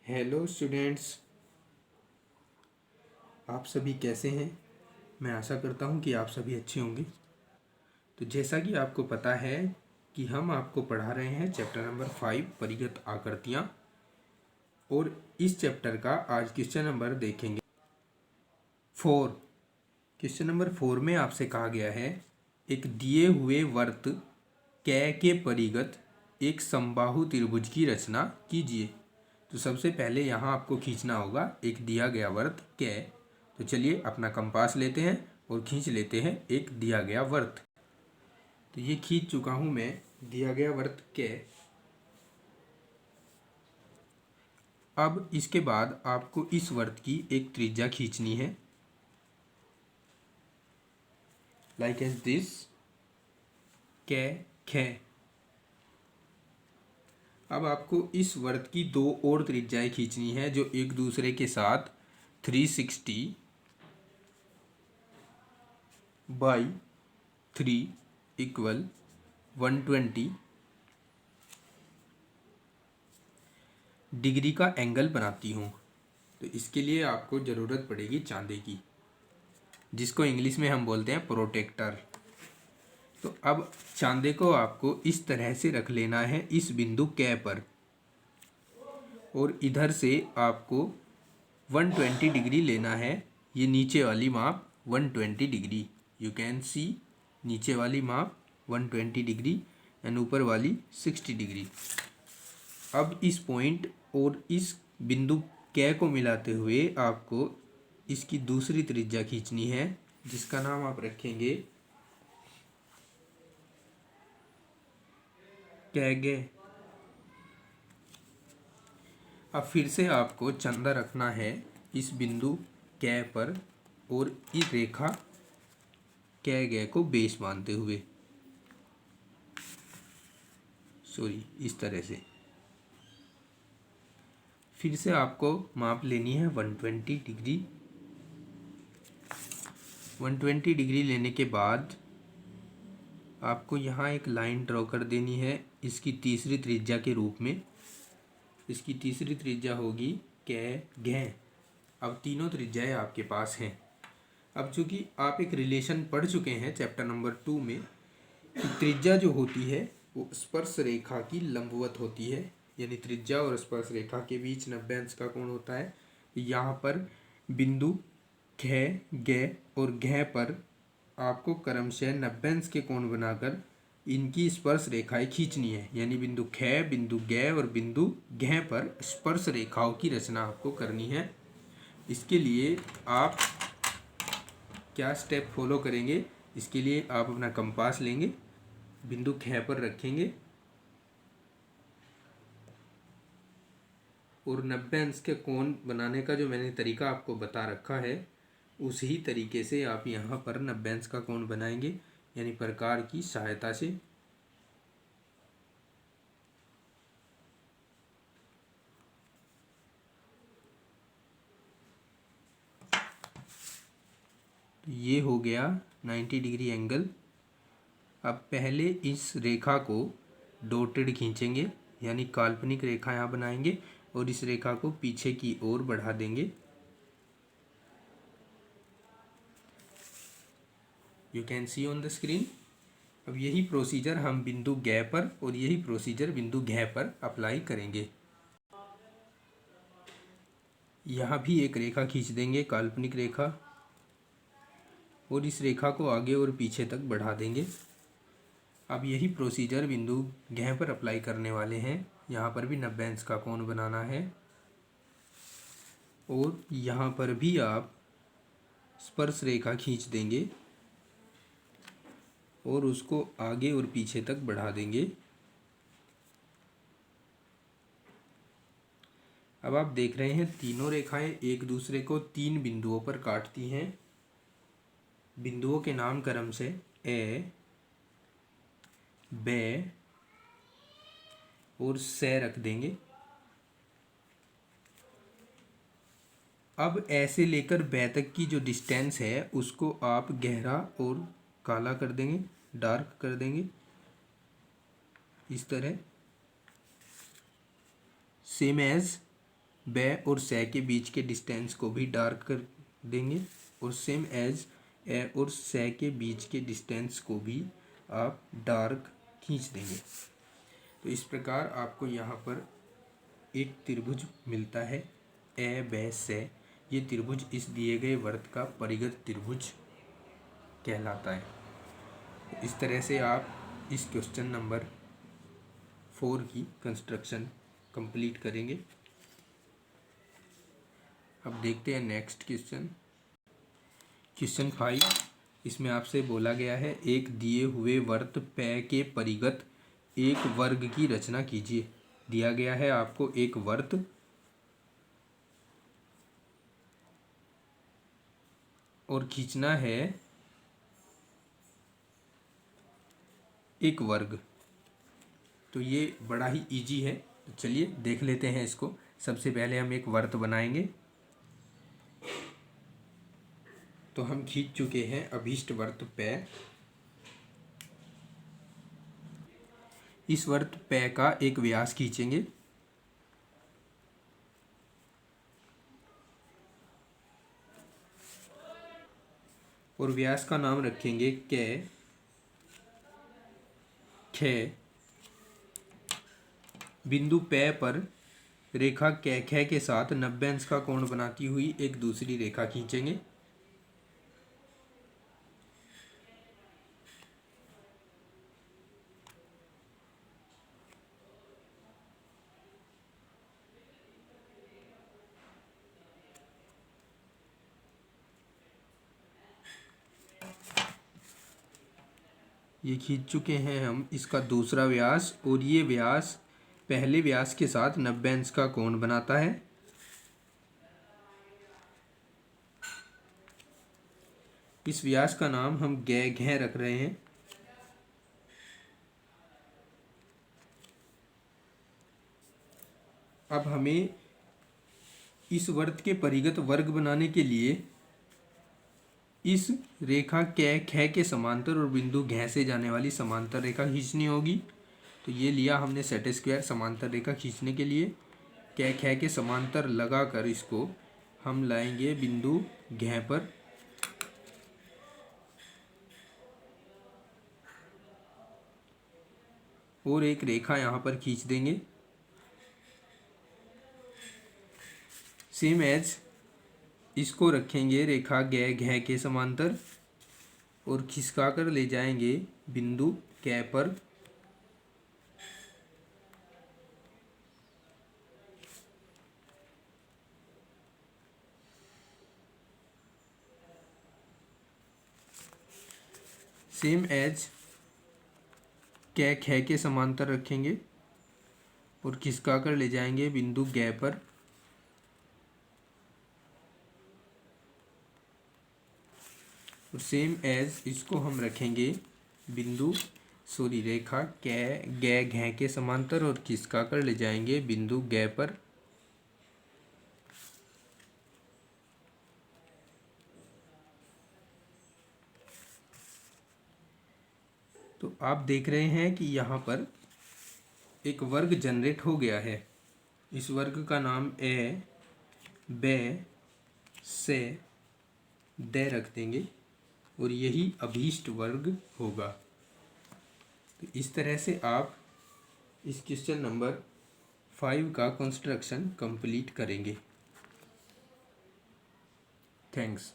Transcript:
Hello students, आप सभी कैसे हैं। मैं आशा करता हूं कि आप सभी अच्छे होंगे। तो जैसा कि आपको पता है कि हम आपको पढ़ा रहे हैं चैप्टर नंबर 5 परिगत आकृतियां, और इस चैप्टर का आज क्वेश्चन नंबर देखेंगे 4। क्वेश्चन नंबर 4 में आपसे कहा गया है एक दिए हुए वर्त कै के परिगत एक समबाहु त्रिभुज की रचना कीजिए। तो सबसे पहले यहाँ आपको खींचना होगा एक दिया गया वर्त कै। तो चलिए अपना कंपास लेते हैं और खींच लेते हैं एक दिया गया वर्त। तो ये खींच चुका हूँ मैं दिया गया वर्त कै। अब इसके बाद आपको इस वर्त की एक त्रिज्या खींचनी है, लाइक एज दिस कै खे। अब आपको इस वर्त की दो और त्रिज्याएं खींचनी है जो एक दूसरे के साथ 360 बाई 3 इक्वल 120 डिग्री का एंगल बनाती हूँ। तो इसके लिए आपको ज़रूरत पड़ेगी चांदी की, जिसको इंग्लिश में हम बोलते हैं प्रोटेक्टर। तो अब चांदे को आपको इस तरह से रख लेना है इस बिंदु कै पर, और इधर से आपको 120 डिग्री लेना है। ये नीचे वाली माप 120 डिग्री, यू कैन सी नीचे वाली माप 120 डिग्री एंड ऊपर वाली 60 डिग्री। अब इस पॉइंट और इस बिंदु कै को मिलाते हुए आपको इसकी दूसरी त्रिज्या खींचनी है, जिसका नाम आप रखेंगे कै गे। अब फिर से आपको चंदा रखना है इस बिंदु कै पर और इस रेखा कै गे को बेस मानते हुए, इस तरह से। फिर से आपको माप लेनी है 120 डिग्री। 120 डिग्री लेने के बाद आपको यहाँ एक लाइन ड्रॉ कर देनी है इसकी तीसरी त्रिज्या के रूप में। इसकी तीसरी त्रिज्या होगी कै घै। अब तीनों त्रिज्याएं आपके पास हैं। अब चूंकि आप एक रिलेशन पढ़ चुके हैं चैप्टर नंबर 2 में कि त्रिज्या जो होती है वो स्पर्श रेखा की लंबवत होती है, यानी त्रिज्या और स्पर्श रेखा के बीच 90 अंश का कोण होता है। यहाँ पर बिंदु कै गे और घै पर आपको क्रमशः 90 अंश के कोण बनाकर इनकी स्पर्श रेखाएं खींचनी है, यानी बिंदु कै, बिंदु गे और बिंदु घै पर स्पर्श रेखाओं की रचना आपको करनी है। इसके लिए आप क्या स्टेप फॉलो करेंगे? इसके लिए आप अपना कंपास लेंगे, बिंदु कै पर रखेंगे और 90 अंश के कोण बनाने का जो मैंने तरीका आपको बता रखा है उसी तरीके से आप यहाँ पर 90 अंश का कोण बनाएंगे, यानी प्रकार की सहायता से। ये हो गया 90 डिग्री एंगल। अब पहले इस रेखा को डॉटेड खींचेंगे, यानी काल्पनिक रेखा यहाँ बनाएंगे और इस रेखा को पीछे की ओर बढ़ा देंगे। You can see on the screen. अब यही प्रोसीजर हम बिंदु गे पर और यही प्रोसीजर बिंदु घै पर अप्लाई करेंगे। यहाँ भी एक रेखा खींच देंगे, काल्पनिक रेखा, और इस रेखा को आगे और पीछे तक बढ़ा देंगे। अब यही प्रोसीजर बिंदु घै पर अप्लाई करने वाले हैं। यहाँ पर भी 90 अंश का कोण बनाना है और यहाँ पर भी आप स्पर्श रेखा खींच देंगे और उसको आगे और पीछे तक बढ़ा देंगे। अब आप देख रहे हैं तीनों रेखाएं एक दूसरे को 3 बिंदुओं पर काटती हैं। बिंदुओं के नाम क्रम से ए, बे और से रख देंगे। अब ऐसे लेकर बे तक की जो डिस्टेंस है उसको आप गहरा और काला कर देंगे, डार्क कर देंगे इस तरह, सेम एज ब और से के बीच के डिस्टेंस को भी डार्क कर देंगे और सेम एज ए और से के बीच के डिस्टेंस को भी आप डार्क खींच देंगे। तो इस प्रकार आपको यहाँ पर एक त्रिभुज मिलता है ए ब से। ये त्रिभुज इस दिए गए वर्त का परिगत त्रिभुज कहलाता है। इस तरह से आप इस क्वेश्चन नंबर 4 की कंस्ट्रक्शन कंप्लीट करेंगे। अब देखते हैं नेक्स्ट क्वेश्चन। क्वेश्चन 5, इसमें आपसे बोला गया है एक दिए हुए वर्त प के परिगत एक वर्ग की रचना कीजिए। दिया गया है आपको एक वर्त और खींचना है एक वर्ग। तो ये बड़ा ही इजी है, तो चलिए देख लेते हैं इसको। सबसे पहले हम एक वर्त बनाएंगे। तो हम खींच चुके हैं अभीष्ट वर्त प। इस वर्त प का एक व्यास खींचेंगे और व्यास का नाम रखेंगे क ख। बिंदु प पर रेखा क ख के साथ 90 अंश का कोण बनाती हुई एक दूसरी रेखा खींचेंगे। ये खींच चुके हैं हम इसका दूसरा व्यास, और ये व्यास पहले व्यास के साथ 90 अंश का कोण बनाता है। इस व्यास का नाम हम घ रख रहे हैं। अब हमें इस वर्त के परिगत वर्ग बनाने के लिए इस रेखा क ख के समांतर और बिंदु घ से जाने वाली समांतर रेखा खींचनी होगी। तो ये लिया हमने सेट स्क्वायर समांतर रेखा खींचने के लिए। क ख के समांतर लगाकर इसको हम लाएंगे बिंदु घ पर। और एक रेखा यहाँ पर खींच देंगे सेम एज इसको रखेंगे रेखा घ के समांतर और खिसका कर ले जाएंगे बिंदु क पर। सेम एज क ख के समांतर रखेंगे और खिसका कर ले जाएंगे बिंदु ग पर। और सेम एज इसको हम रखेंगे बिंदु रेखा ग घ के समांतर और खिसका कर ले जाएंगे बिंदु ग पर। तो आप देख रहे हैं कि यहाँ पर एक वर्ग जनरेट हो गया है। इस वर्ग का नाम ए ब से द रख देंगे और यही अभीष्ट वर्ग होगा। तो इस तरह से आप इस क्वेश्चन नंबर 5 का कंस्ट्रक्शन कंप्लीट करेंगे। थैंक्स।